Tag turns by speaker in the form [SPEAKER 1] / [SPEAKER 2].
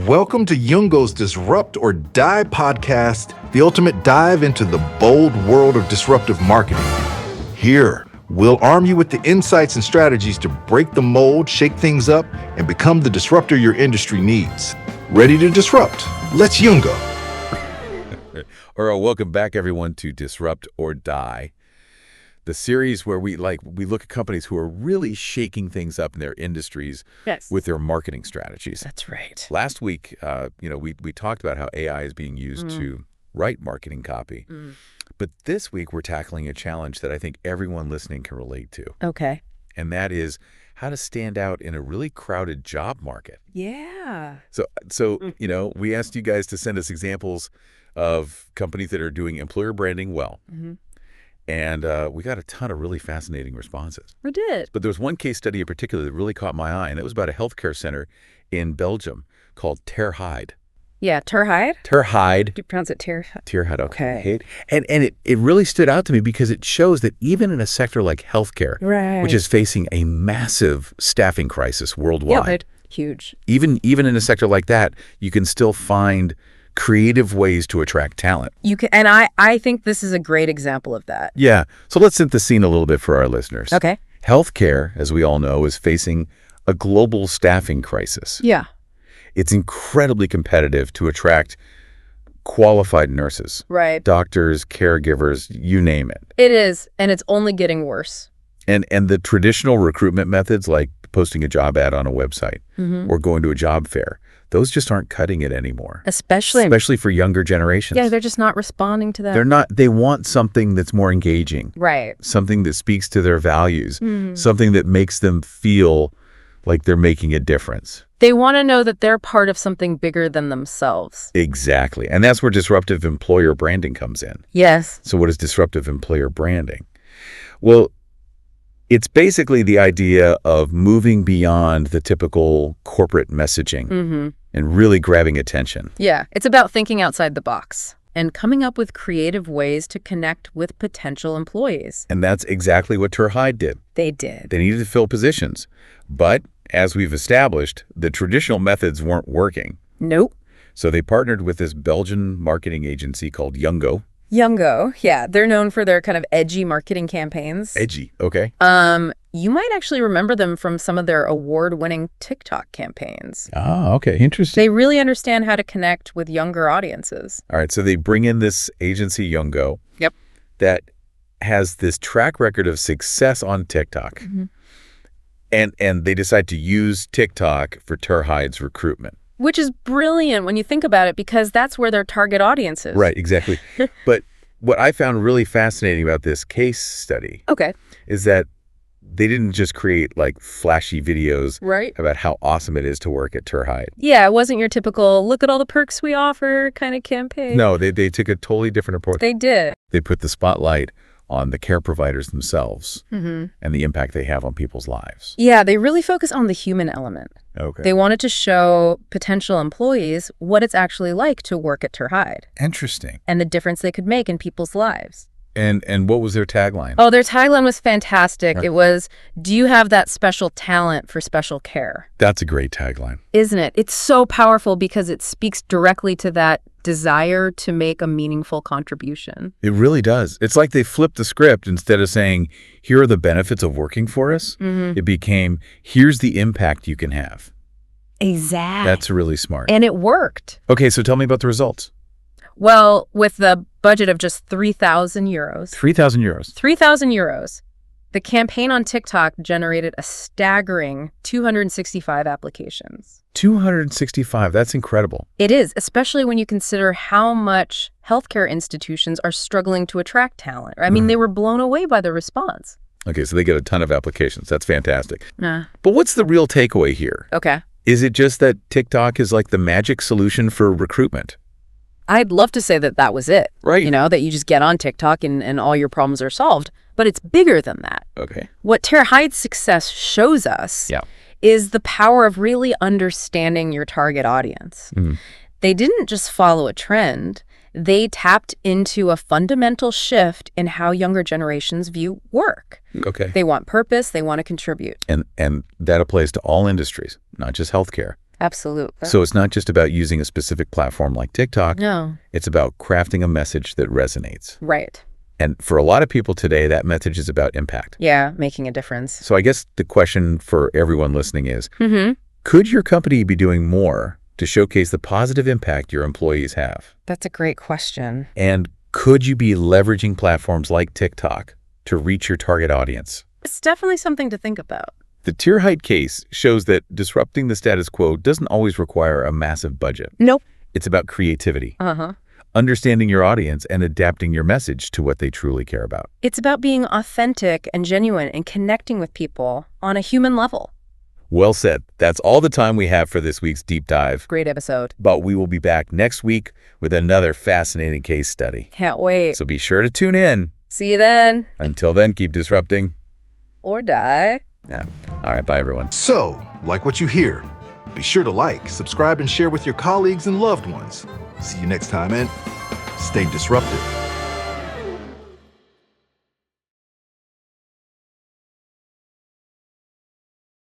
[SPEAKER 1] Welcome to Youngo's Disrupt or Die podcast, the ultimate dive into the bold world of disruptive marketing. Here, we'll arm you with the insights and strategies to break the mold, shake things up, and become the disruptor your industry needs. Ready to disrupt? Let's Youngo.
[SPEAKER 2] All right, welcome back, everyone, to Disrupt or Die, the series where we look at companies who are really shaking things up in their industries with their marketing strategies.
[SPEAKER 3] That's right.
[SPEAKER 2] Last week, we talked about how AI is being used to write marketing copy. But this week, we're tackling a challenge that I think everyone listening can relate to.
[SPEAKER 3] Okay.
[SPEAKER 2] And that is how to stand out in a really crowded job market.
[SPEAKER 3] Yeah.
[SPEAKER 2] So we asked you guys to send us examples of companies that are doing employer branding well. And we got a ton of really fascinating responses.
[SPEAKER 3] We did.
[SPEAKER 2] But there was one case study in particular that really caught my eye, and that was about a healthcare center in Belgium called Ter Heide.
[SPEAKER 3] Yeah, Ter Heide?
[SPEAKER 2] Ter Heide.
[SPEAKER 3] Do you pronounce it Ter Heide?
[SPEAKER 2] Ter Heide, okay. And it really stood out to me because it shows that even in a sector like healthcare, which is facing a massive staffing crisis worldwide.
[SPEAKER 3] Yeah, huge.
[SPEAKER 2] Even in a sector like that, you can still find creative ways to attract talent.
[SPEAKER 3] You can, and I think this is a great example of that.
[SPEAKER 2] Yeah. So let's set the scene a little bit for our listeners.
[SPEAKER 3] Okay.
[SPEAKER 2] Healthcare, as we all know, is facing a global staffing crisis.
[SPEAKER 3] Yeah.
[SPEAKER 2] It's incredibly competitive to attract qualified nurses.
[SPEAKER 3] Right.
[SPEAKER 2] Doctors, caregivers, you name it.
[SPEAKER 3] It is, and it's only getting worse.
[SPEAKER 2] And the traditional recruitment methods like posting a job ad on a website or going to a job fair, those just aren't cutting it anymore. Especially for younger generations.
[SPEAKER 3] Yeah, they're just not responding to that.
[SPEAKER 2] They want something that's more engaging.
[SPEAKER 3] Right.
[SPEAKER 2] Something that speaks to their values. Something that makes them feel like they're making a difference.
[SPEAKER 3] They want to know that they're part of something bigger than themselves.
[SPEAKER 2] Exactly. And that's where disruptive employer branding comes in.
[SPEAKER 3] Yes.
[SPEAKER 2] So what is disruptive employer branding? Well, it's basically the idea of moving beyond the typical corporate messaging and really grabbing attention.
[SPEAKER 3] Yeah, it's about thinking outside the box and coming up with creative ways to connect with potential employees.
[SPEAKER 2] And that's exactly what Ter Heide did.
[SPEAKER 3] They did.
[SPEAKER 2] They needed to fill positions. But as we've established, the traditional methods weren't working.
[SPEAKER 3] Nope.
[SPEAKER 2] So they partnered with this Belgian marketing agency called Youngo.
[SPEAKER 3] Youngo, yeah. They're known for their kind of edgy marketing campaigns.
[SPEAKER 2] Edgy, okay.
[SPEAKER 3] You might actually remember them from some of their award-winning TikTok campaigns.
[SPEAKER 2] Ah, okay. Interesting.
[SPEAKER 3] They really understand how to connect with younger audiences.
[SPEAKER 2] All right, so they bring in this agency, Youngo, that has this track record of success on TikTok. And they decide to use TikTok for Ter Heide's recruitment.
[SPEAKER 3] Which is brilliant when you think about it, because that's where their target audience is.
[SPEAKER 2] Right, exactly. But what I found really fascinating about this case study is that they didn't just create like flashy videos about how awesome it is to work at Ter Heide.
[SPEAKER 3] Yeah, it wasn't your typical look at all the perks we offer kind of campaign.
[SPEAKER 2] No, they took a totally different approach.
[SPEAKER 3] They did.
[SPEAKER 2] They put the spotlight on the care providers themselves and the impact they have on people's lives.
[SPEAKER 3] Yeah, they really focus on the human element.
[SPEAKER 2] Okay.
[SPEAKER 3] They wanted to show potential employees what it's actually like to work at Ter Heide.
[SPEAKER 2] Interesting.
[SPEAKER 3] And the difference they could make in people's lives.
[SPEAKER 2] And what was their tagline?
[SPEAKER 3] Oh, their tagline was fantastic. It was, do you have that special talent for special care?
[SPEAKER 2] That's a great tagline.
[SPEAKER 3] Isn't it? It's so powerful because it speaks directly to that desire to make a meaningful contribution.
[SPEAKER 2] It really does. It's like they flipped the script. Instead of saying, here are the benefits of working for us, it became, here's the impact you can have.
[SPEAKER 3] Exactly.
[SPEAKER 2] That's really smart.
[SPEAKER 3] And it worked.
[SPEAKER 2] Okay, so tell me about the results.
[SPEAKER 3] Well, with the budget of just 3,000 euros.
[SPEAKER 2] 3,000 euros.
[SPEAKER 3] 3,000 euros. The campaign on TikTok generated a staggering 265 applications.
[SPEAKER 2] 265. That's incredible.
[SPEAKER 3] It is, especially when you consider how much healthcare institutions are struggling to attract talent. I mean, they were blown away by the response.
[SPEAKER 2] Okay, so they get a ton of applications. That's fantastic.
[SPEAKER 3] Nah.
[SPEAKER 2] But what's the real takeaway here?
[SPEAKER 3] Okay.
[SPEAKER 2] Is it just that TikTok is like the magic solution for recruitment?
[SPEAKER 3] I'd love to say that that was it.
[SPEAKER 2] Right.
[SPEAKER 3] You know, that you just get on TikTok and all your problems are solved. But it's bigger than that.
[SPEAKER 2] Okay.
[SPEAKER 3] What Ter Heide's success shows us is the power of really understanding your target audience. They didn't just follow a trend. They tapped into a fundamental shift in how younger generations view work.
[SPEAKER 2] Okay.
[SPEAKER 3] They want purpose. They want to contribute.
[SPEAKER 2] And that applies to all industries, not just healthcare.
[SPEAKER 3] Absolutely.
[SPEAKER 2] So it's not just about using a specific platform like TikTok.
[SPEAKER 3] No.
[SPEAKER 2] It's about crafting a message that resonates.
[SPEAKER 3] Right.
[SPEAKER 2] And for a lot of people today, that message is about impact.
[SPEAKER 3] Yeah, making a difference.
[SPEAKER 2] So I guess the question for everyone listening is,
[SPEAKER 3] Mm-hmm.
[SPEAKER 2] could your company be doing more to showcase the positive impact your employees have?
[SPEAKER 3] That's a great question.
[SPEAKER 2] And could you be leveraging platforms like TikTok to reach your target audience?
[SPEAKER 3] It's definitely something to think about.
[SPEAKER 2] The Tier Height case shows that disrupting the status quo doesn't always require a massive budget.
[SPEAKER 3] Nope.
[SPEAKER 2] It's about creativity,
[SPEAKER 3] Uh-huh.
[SPEAKER 2] understanding your audience, and adapting your message to what they truly care about.
[SPEAKER 3] It's about being authentic and genuine and connecting with people on a human level.
[SPEAKER 2] Well said. That's all the time we have for this week's Deep Dive.
[SPEAKER 3] Great episode.
[SPEAKER 2] But we will be back next week with another fascinating case study.
[SPEAKER 3] Can't wait.
[SPEAKER 2] So be sure to tune in.
[SPEAKER 3] See you then.
[SPEAKER 2] Until then, keep disrupting.
[SPEAKER 3] Or die.
[SPEAKER 2] Yeah. All right. Bye, everyone.
[SPEAKER 1] So, like what you hear, be sure to like, subscribe, and share with your colleagues and loved ones. See you next time, and stay disruptive.